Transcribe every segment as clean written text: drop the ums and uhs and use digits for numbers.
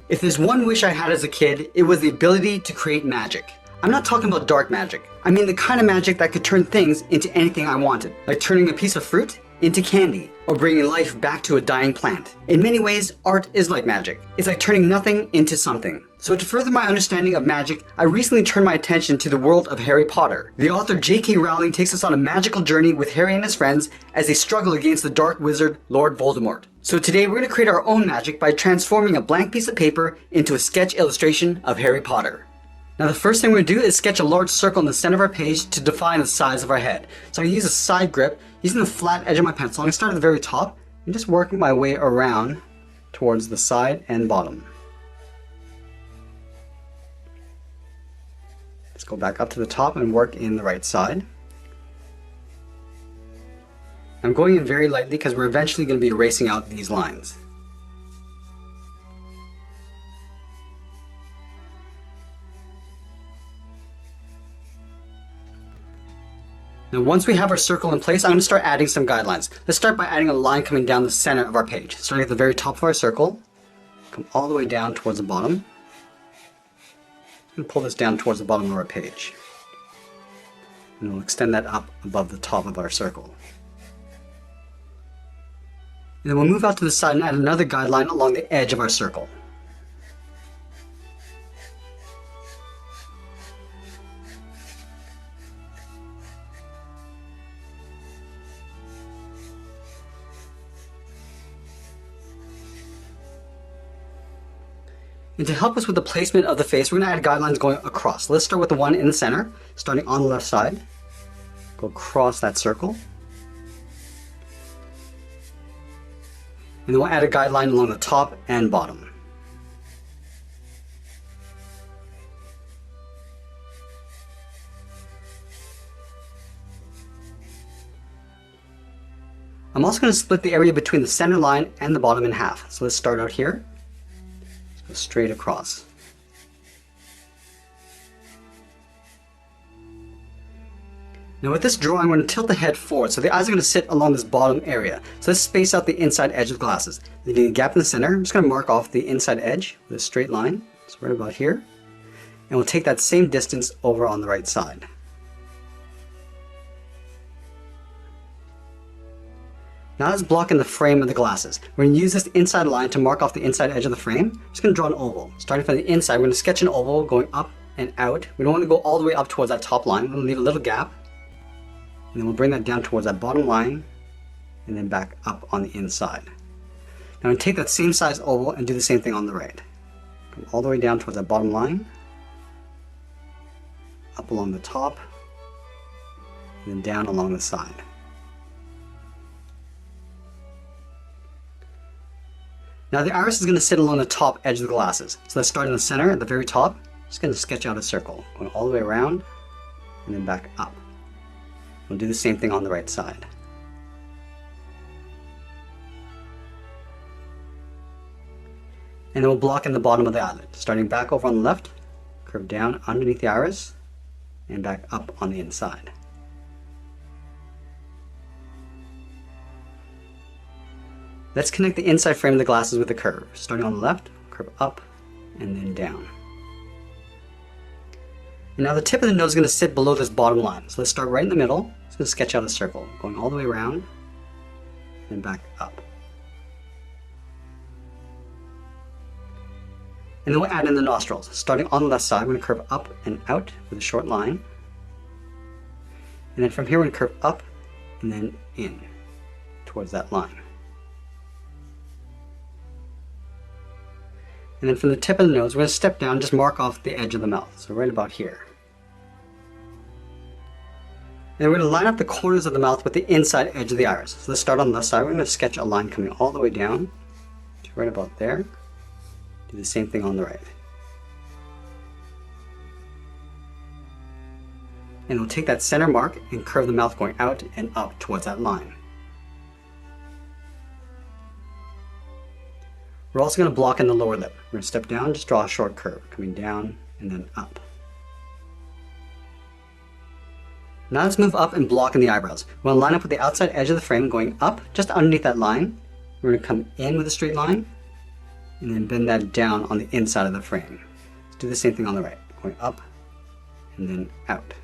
If there's one wish I had as a kid, it was the ability to create magic. I'm not talking about dark magic. I mean the kind of magic that could turn things into anything I wanted, like turning a piece of fruit into candy, or bringing life back to a dying plant. In many ways, art is like magic. It's like turning nothing into something. So to further my understanding of magic, I recently turned my attention to the world of Harry Potter. The author J.K. Rowling takes us on a magical journey with Harry and his friends as they struggle against the dark wizard, Lord Voldemort. So today we're going to create our own magic by transforming a blank piece of paper into a sketch illustration of Harry Potter. Now the first thing we're going to do is sketch a large circle in the center of our page to define the size of our head. So I'm going to use a side grip, using the flat edge of my pencil. I'm going to start at the very top and just work my way around towards the side and bottom. Let's go back up to the top and work in the right side. I'm going in very lightly because we're eventually going to be erasing out these lines. Now once we have our circle in place, I'm going to start adding some guidelines. Let's start by adding a line coming down the center of our page. Starting at the very top of our circle, come all the way down towards the bottom, and pull this down towards the bottom of our page. And we'll extend that up above the top of our circle. And then we'll move out to the side and add another guideline along the edge of our circle. And to help us with the placement of the face, we're going to add guidelines going across. Let's start with the one in the center, starting on the left side. Go across that circle. And then we'll add a guideline along the top and bottom. I'm also going to split the area between the center line and the bottom in half. So let's start out here. Go straight across. Now with this drawing, we're going to tilt the head forward, so the eyes are going to sit along this bottom area. So let's space out the inside edge of the glasses. Leaving a gap in the center, I'm just going to mark off the inside edge with a straight line. So right about here. And we'll take that same distance over on the right side. Now let's block in the frame of the glasses. We're going to use this inside line to mark off the inside edge of the frame. I'm just going to draw an oval. Starting from the inside, we're going to sketch an oval going up and out. We don't want to go all the way up towards that top line. We're going to leave a little gap. And then we'll bring that down towards that bottom line and then back up on the inside. Now I'm going to take that same size oval and do the same thing on the right. Come all the way down towards that bottom line, up along the top, and then down along the side. Now the iris is going to sit along the top edge of the glasses. So let's start in the center at the very top. Just going to sketch out a circle, going all the way around and then back up. We'll do the same thing on the right side. And then we'll block in the bottom of the eyelid. Starting back over on the left, curve down underneath the iris, and back up on the inside. Let's connect the inside frame of the glasses with a curve. Starting on the left, curve up, and then down. And now the tip of the nose is going to sit below this bottom line. So let's start right in the middle. Just going to sketch out a circle, going all the way around, and back up. And then we'll add in the nostrils. Starting on the left side, we're going to curve up and out with a short line. And then from here, we're going to curve up and then in towards that line. And then from the tip of the nose, we're going to step down, just mark off the edge of the mouth. So right about here. And we're going to line up the corners of the mouth with the inside edge of the iris. So let's start on the left side. We're going to sketch a line coming all the way down to right about there. Do the same thing on the right. And we'll take that center mark and curve the mouth going out and up towards that line. We're also going to block in the lower lip. We're going to step down, just draw a short curve, coming down and then up. Now let's move up and block in the eyebrows. We're going to line up with the outside edge of the frame going up, just underneath that line. We're going to come in with a straight line, and then bend that down on the inside of the frame. Let's do the same thing on the right, going up and then out.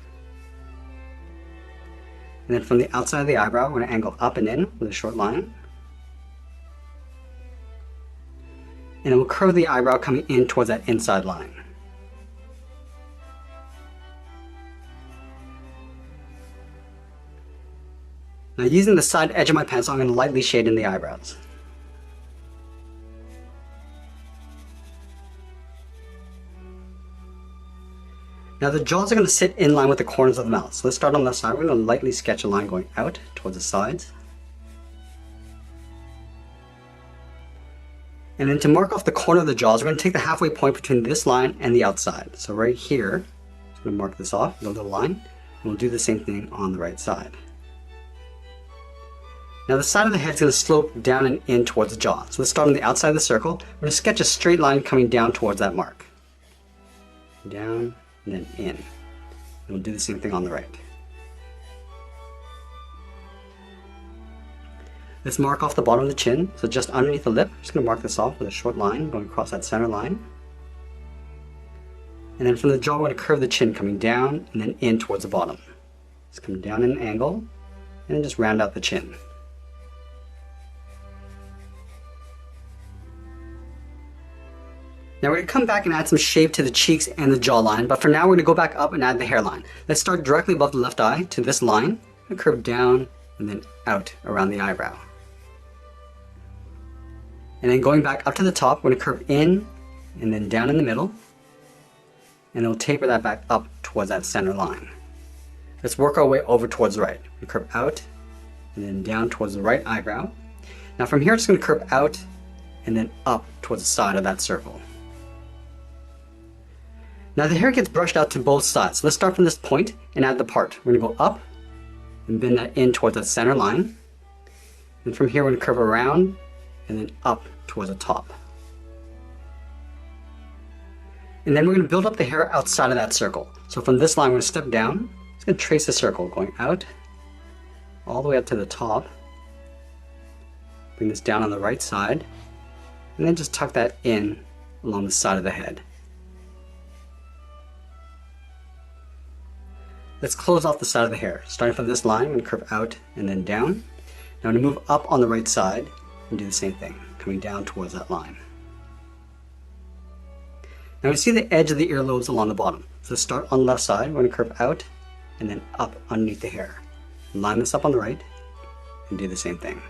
And then from the outside of the eyebrow, we're going to angle up and in with a short line. And it will curve the eyebrow coming in towards that inside line. Now using the side edge of my pencil, I'm going to lightly shade in the eyebrows. Now the jaws are going to sit in line with the corners of the mouth. So let's start on the left side. We're going to lightly sketch a line going out towards the sides. And then to mark off the corner of the jaws, we're going to take the halfway point between this line and the outside. So right here, I'm going to mark this off with a little line. And we'll do the same thing on the right side. Now the side of the head is going to slope down and in towards the jaw. So let's start on the outside of the circle. We're going to sketch a straight line coming down towards that mark. Down and then in. And we'll do the same thing on the right. Let's mark off the bottom of the chin. So just underneath the lip, I'm just going to mark this off with a short line going across that center line. And then from the jaw, we're going to curve the chin coming down and then in towards the bottom. Just come down at an angle and then just round out the chin. Now we're going to come back and add some shape to the cheeks and the jawline, but for now we're going to go back up and add the hairline. Let's start directly above the left eye to this line, and curve down and then out around the eyebrow. And then going back up to the top, we're going to curve in and then down in the middle, and it'll taper that back up towards that center line. Let's work our way over towards the right. We curve out and then down towards the right eyebrow. Now from here, I'm just going to curve out and then up towards the side of that circle. Now the hair gets brushed out to both sides. So let's start from this point and add the part. We're going to go up and bend that in towards that center line. And from here we're going to curve around and then up towards the top. And then we're going to build up the hair outside of that circle. So from this line we're going to step down. Just going to trace a circle going out all the way up to the top. Bring this down on the right side. And then just tuck that in along the side of the head. Let's close off the side of the hair. Starting from this line, I'm going to curve out and then down. Now I'm going to move up on the right side and do the same thing, coming down towards that line. Now we see the edge of the earlobes along the bottom. So start on the left side, we're going to curve out and then up underneath the hair. Line this up on the right and do the same thing.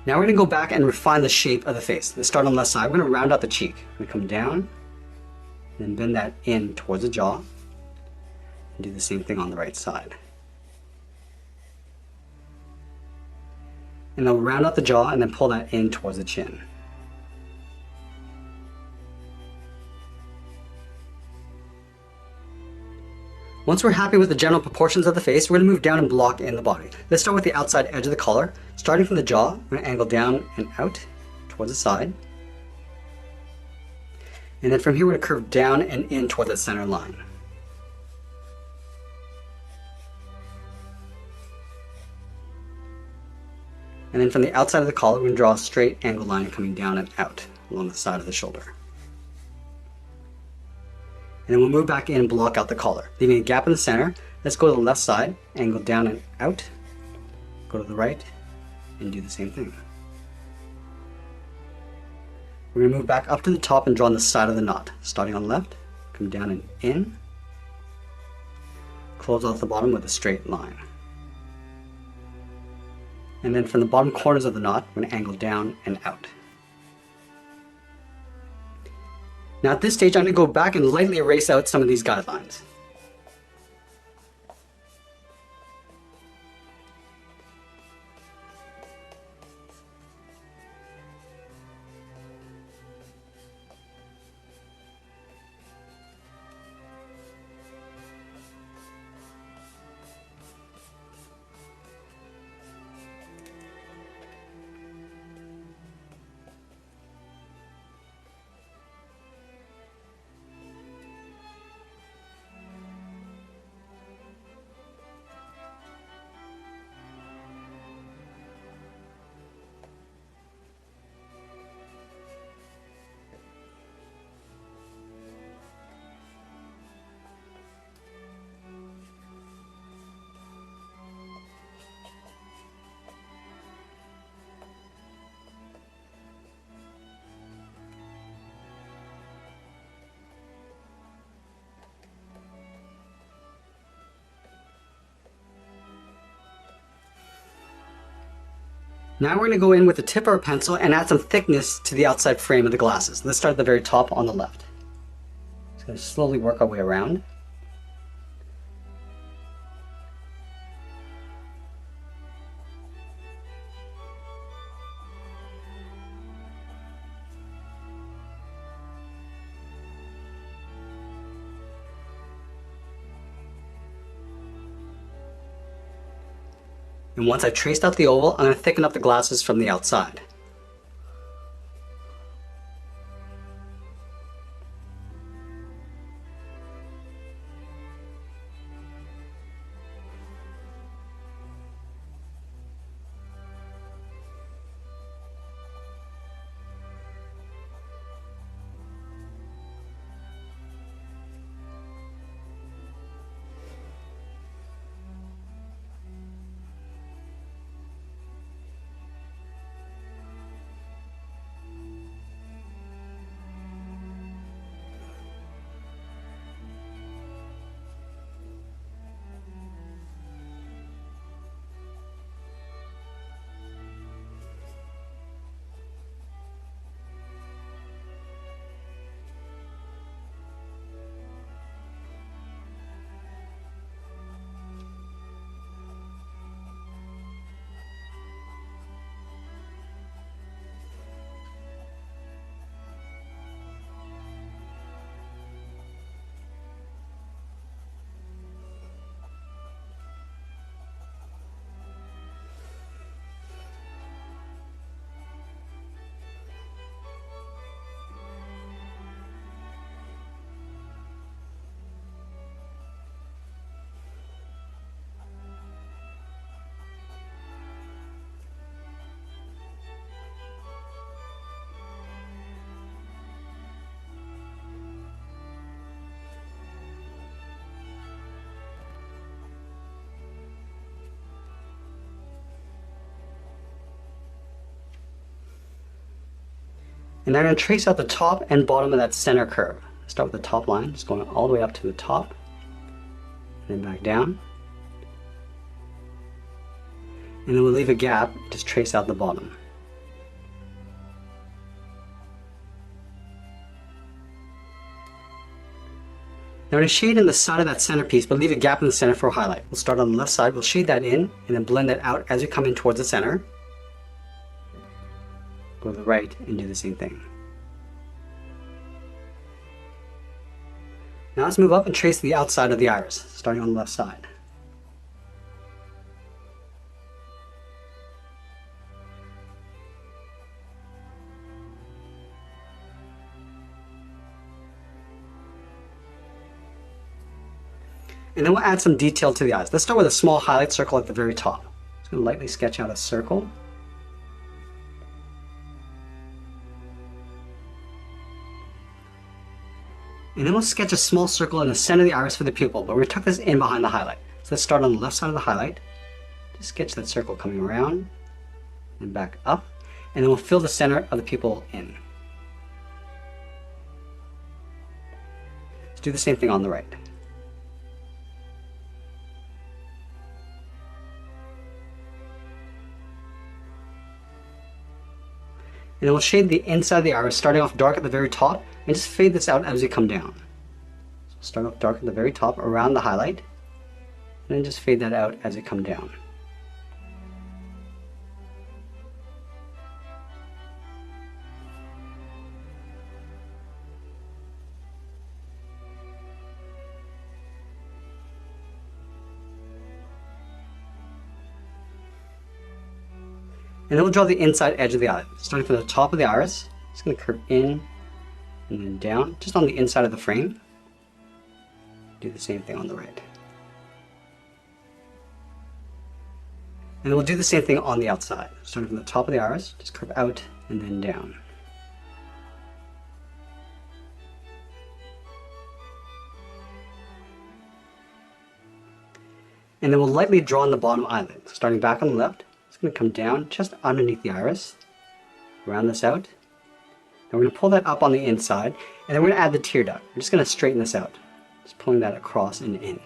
Now we're going to go back and refine the shape of the face. Let's start on the left side. We're going to round out the cheek. We're going to come down, then bend that in towards the jaw. And do the same thing on the right side. And then we'll round out the jaw and then pull that in towards the chin. Once we're happy with the general proportions of the face, we're going to move down and block in the body. Let's start with the outside edge of the collar. Starting from the jaw, we're going to angle down and out towards the side. And then from here, we're going to curve down and in towards the center line. And then from the outside of the collar, we're going to draw a straight angled line coming down and out along the side of the shoulder. And then we'll move back in and block out the collar, leaving a gap in the center. Let's go to the left side, angle down and out, go to the right, and do the same thing. We're going to move back up to the top and draw on the side of the knot. Starting on the left, come down and in, close off the bottom with a straight line. And then from the bottom corners of the knot, we're going to angle down and out. Now at this stage, I'm going to go back and lightly erase out some of these guidelines. Now we're going to go in with the tip of our pencil and add some thickness to the outside frame of the glasses. Let's start at the very top on the left. Just going to slowly work our way around. And once I've traced out the oval, I'm going to thicken up the glasses from the outside. And I'm going to trace out the top and bottom of that center curve. Start with the top line, just going all the way up to the top, and then back down. And then we'll leave a gap, just trace out the bottom. Now we're going to shade in the side of that centerpiece, but leave a gap in the center for a highlight. We'll start on the left side, we'll shade that in, and then blend that out as you come in towards the center. Go to the right and do the same thing. Now let's move up and trace the outside of the iris, starting on the left side. And then we'll add some detail to the eyes. Let's start with a small highlight circle at the very top. Just going to lightly sketch out a circle. And then we'll sketch a small circle in the center of the iris for the pupil, but we're going to tuck this in behind the highlight. So let's start on the left side of the highlight. Just sketch that circle coming around and back up. And then we'll fill the center of the pupil in. Let's do the same thing on the right. And then we'll shade the inside of the iris, starting off dark at the very top, and just fade this out as you come down. So start off dark at the very top around the highlight, and then just fade that out as you come down. And then we'll draw the inside edge of the eye. Starting from the top of the iris, it's going to curve in and then down, just on the inside of the frame. Do the same thing on the right. And then we'll do the same thing on the outside. Starting from the top of the iris, just curve out and then down. And then we'll lightly draw on the bottom eyelid. Starting back on the left, it's going to come down just underneath the iris. Round this out. And we're going to pull that up on the inside, and then we're going to add the tear duct. We're just going to straighten this out. Just pulling that across and in.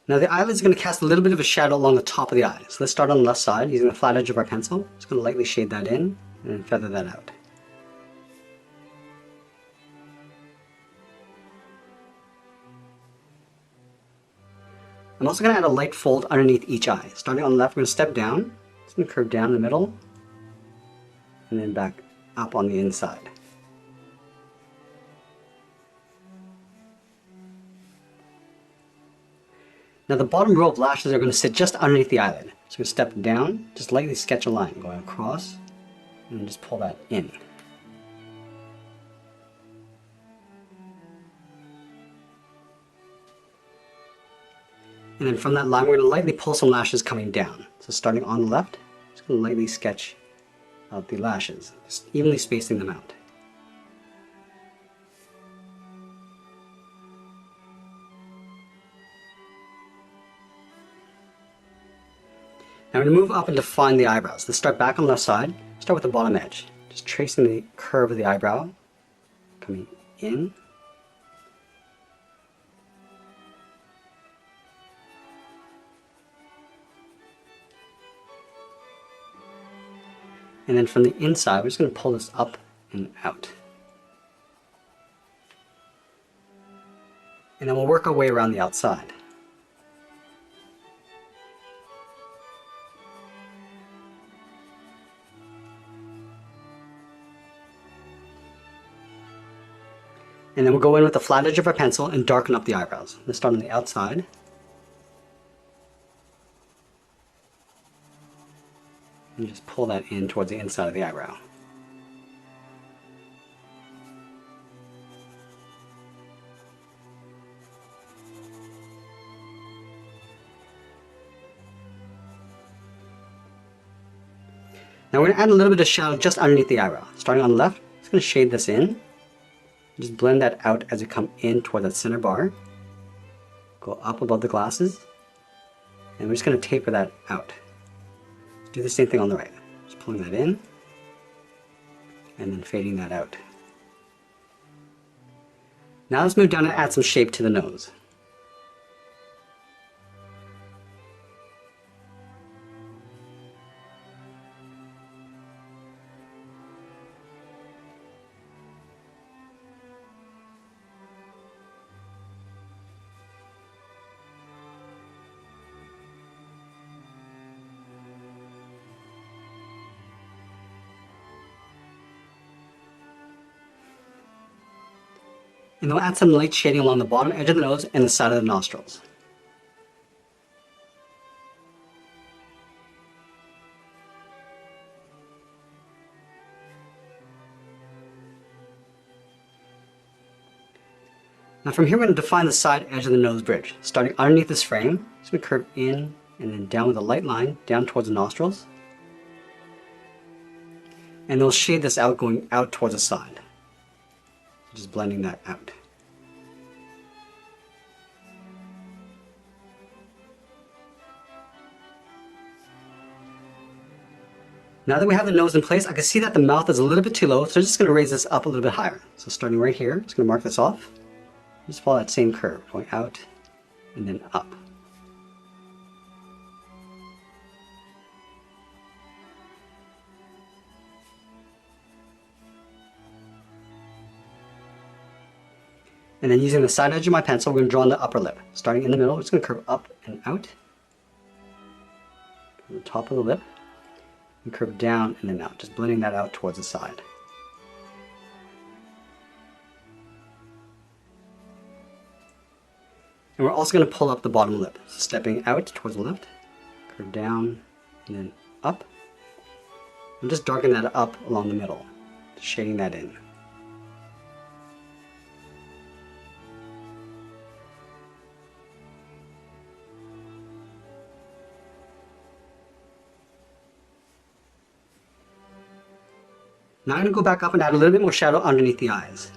Now the eyelid is going to cast a little bit of a shadow along the top of the eye. So let's start on the left side using the flat edge of our pencil. Just going to lightly shade that in and then feather that out. I'm also going to add a light fold underneath each eye. Starting on the left, we're going to step down. It's going to curve down in the middle and then back up on the inside. Now the bottom row of lashes are going to sit just underneath the eyelid. So I'm going to step down, just lightly sketch a line going across, and just pull that in. And then from that line, we're going to lightly pull some lashes coming down. So starting on the left, just going to lightly sketch out the lashes, just evenly spacing them out. Now we're going to move up and define the eyebrows. Let's start back on the left side. Start with the bottom edge. Just tracing the curve of the eyebrow, coming in. And then from the inside, we're just going to pull this up and out. And then we'll work our way around the outside. And then we'll go in with the flat edge of our pencil and darken up the eyebrows. Let's start on the outside. And just pull that in towards the inside of the eyebrow. Now we're going to add a little bit of shadow just underneath the eyebrow. Starting on the left, I'm just going to shade this in. Just blend that out as we come in toward that center bar. Go up above the glasses. And we're just going to taper that out. Do the same thing on the right. Just pulling that in. And then fading that out. Now let's move down and add some shape to the nose. And then we'll add some light shading along the bottom edge of the nose and the side of the nostrils. Now from here we're going to define the side edge of the nose bridge. Starting underneath this frame, just going to curve in and then down with a light line down towards the nostrils. And we'll shade this out going out towards the side. Just blending that out. Now that we have the nose in place, I can see that the mouth is a little bit too low, so I'm just going to raise this up a little bit higher. So starting right here, I'm just going to mark this off. Just follow that same curve, going out and then up. And then using the side edge of my pencil, we're going to draw on the upper lip. Starting in the middle, it's going to curve up and out. From the top of the lip. And curve down and then out. Just blending that out towards the side. And we're also going to pull up the bottom lip. So stepping out towards the left. Curve down and then up. And just darken that up along the middle. Just shading that in. Now I'm going to go back up and add a little bit more shadow underneath the eyes.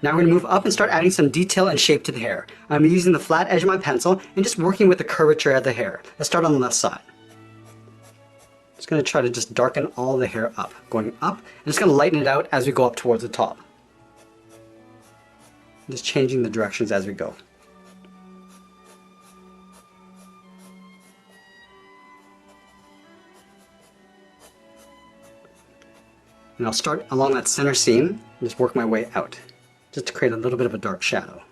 Now we're going to move up and start adding some detail and shape to the hair. I'm using the flat edge of my pencil and just working with the curvature of the hair. Let's start on the left side. Just going to try to just darken all the hair up, going up, and just going to lighten it out as we go up towards the top. Just changing the directions as we go. And I'll start along that center seam and just work my way out, just to create a little bit of a dark shadow.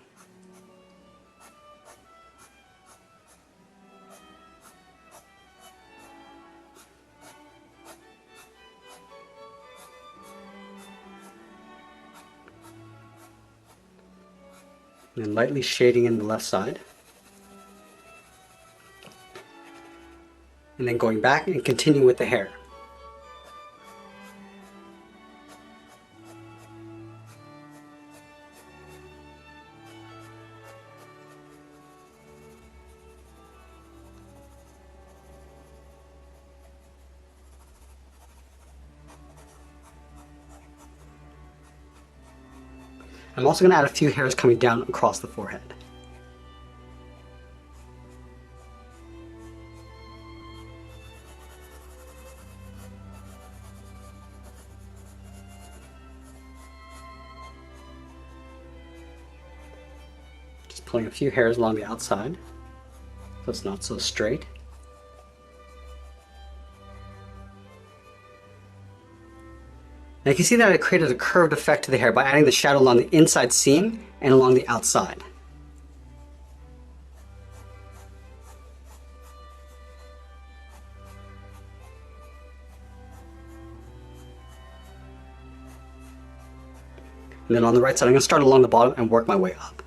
And then lightly shading in the left side. And then going back and continuing with the hair. I'm also going to add a few hairs coming down across the forehead. Just pulling a few hairs along the outside so it's not so straight. Now you can see that I created a curved effect to the hair by adding the shadow along the inside seam and along the outside. And then on the right side, I'm going to start along the bottom and work my way up.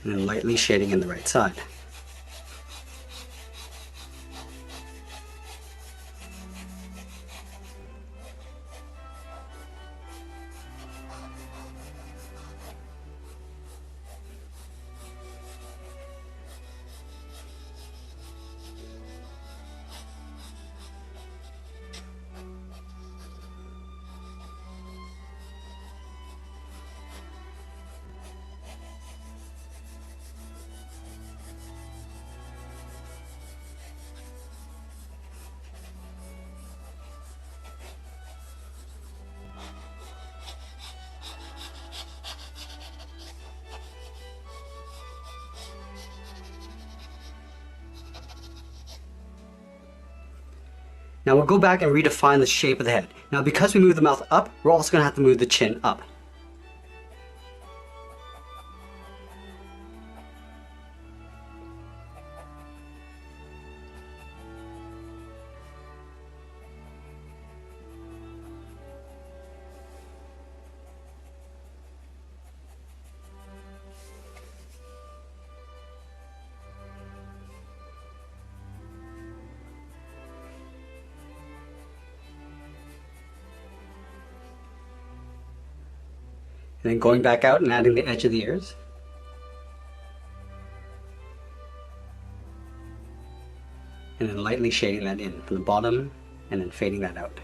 And then lightly shading in the right side. Now we'll go back and redefine the shape of the head. Now because we moved the mouth up, we're also going to have to move the chin up. And then going back out and adding the edge of the ears. And then lightly shading that in from the bottom and then fading that out.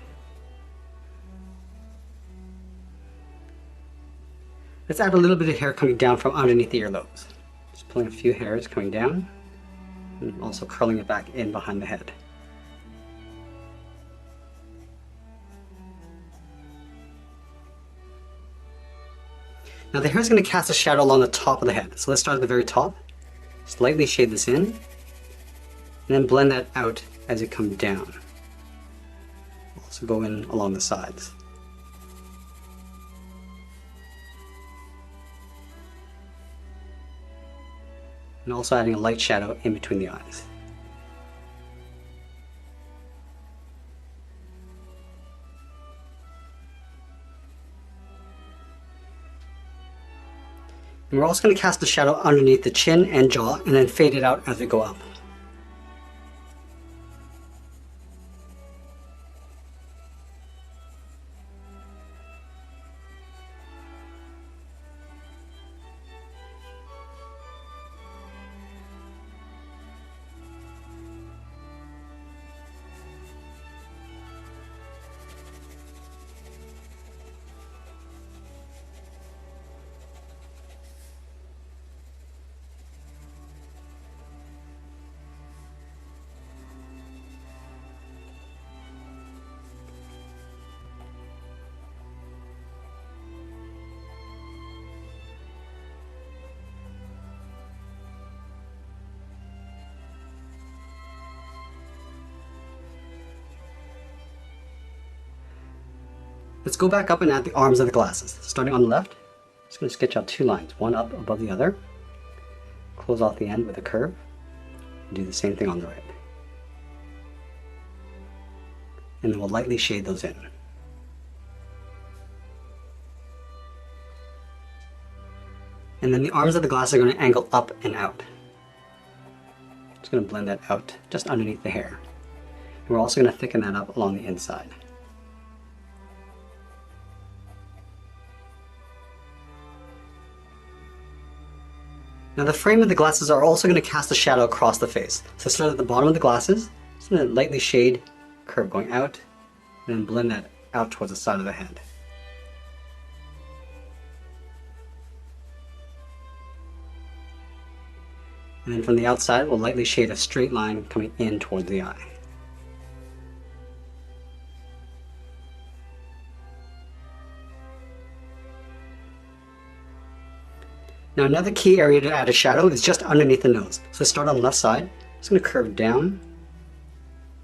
Let's add a little bit of hair coming down from underneath the earlobes. Just pulling a few hairs coming down and also curling it back in behind the head. Now the hair is going to cast a shadow along the top of the head. So let's start at the very top. Slightly shade this in, and then blend that out as it comes down. Also go in along the sides. and also adding a light shadow in between the eyes. And we're also going to cast the shadow underneath the chin and jaw and then fade it out as we go up. Let's go back up and add the arms of the glasses. Starting on the left, I'm just going to sketch out 2 lines, one up above the other. Close off the end with a curve. And do the same thing on the right. And then we'll lightly shade those in. And then the arms of the glasses are going to angle up and out. Just going to blend that out just underneath the hair. And we're also going to thicken that up along the inside. Now the frame of the glasses are also going to cast a shadow across the face. So start at the bottom of the glasses, just going to lightly shade, curve going out, and then blend that out towards the side of the head. And then from the outside, we'll lightly shade a straight line coming in towards the eye. Now another key area to add a shadow is just underneath the nose. So start on the left side. Just going to curve down,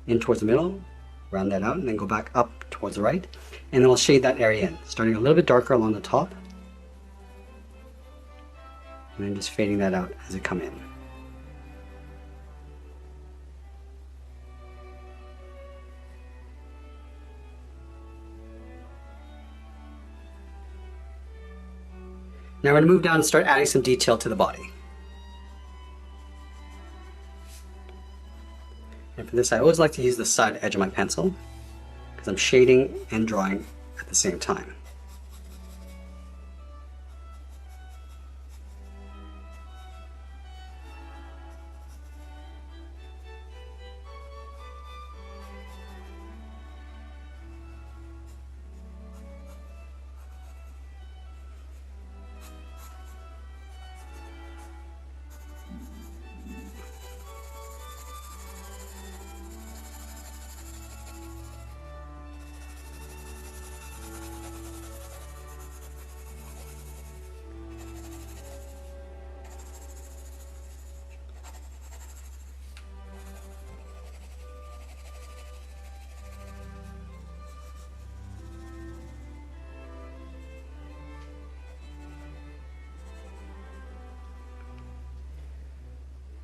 in towards the middle, round that out, and then go back up towards the right. And then we'll shade that area in, starting a little bit darker along the top. And then just fading that out as it comes in. Now we're going to move down and start adding some detail to the body. And for this, I always like to use the side edge of my pencil because I'm shading and drawing at the same time.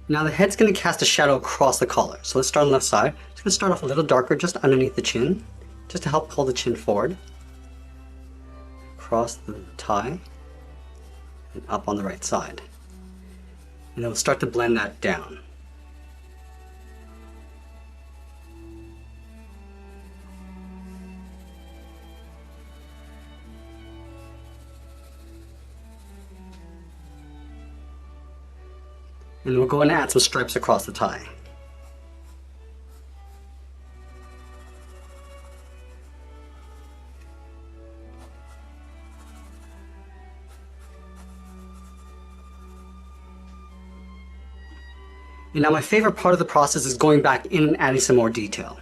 Now the head's going to cast a shadow across the collar. So let's start on the left side. It's going to start off a little darker just underneath the chin, just to help pull the chin forward. Across the tie, and up on the right side. And then we'll start to blend that down. And we'll go and add some stripes across the tie. And now my favorite part of the process is going back in and adding some more detail.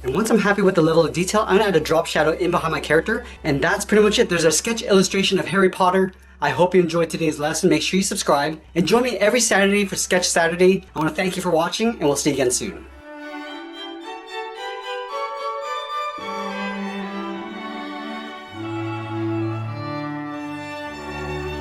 And once I'm happy with the level of detail, I'm gonna add a drop shadow in behind my character, and that's pretty much it. There's a sketch illustration of Harry Potter. I hope you enjoyed today's lesson. Make sure you subscribe and join me every Saturday for Sketch Saturday. I want to thank you for watching, and we'll see you again soon.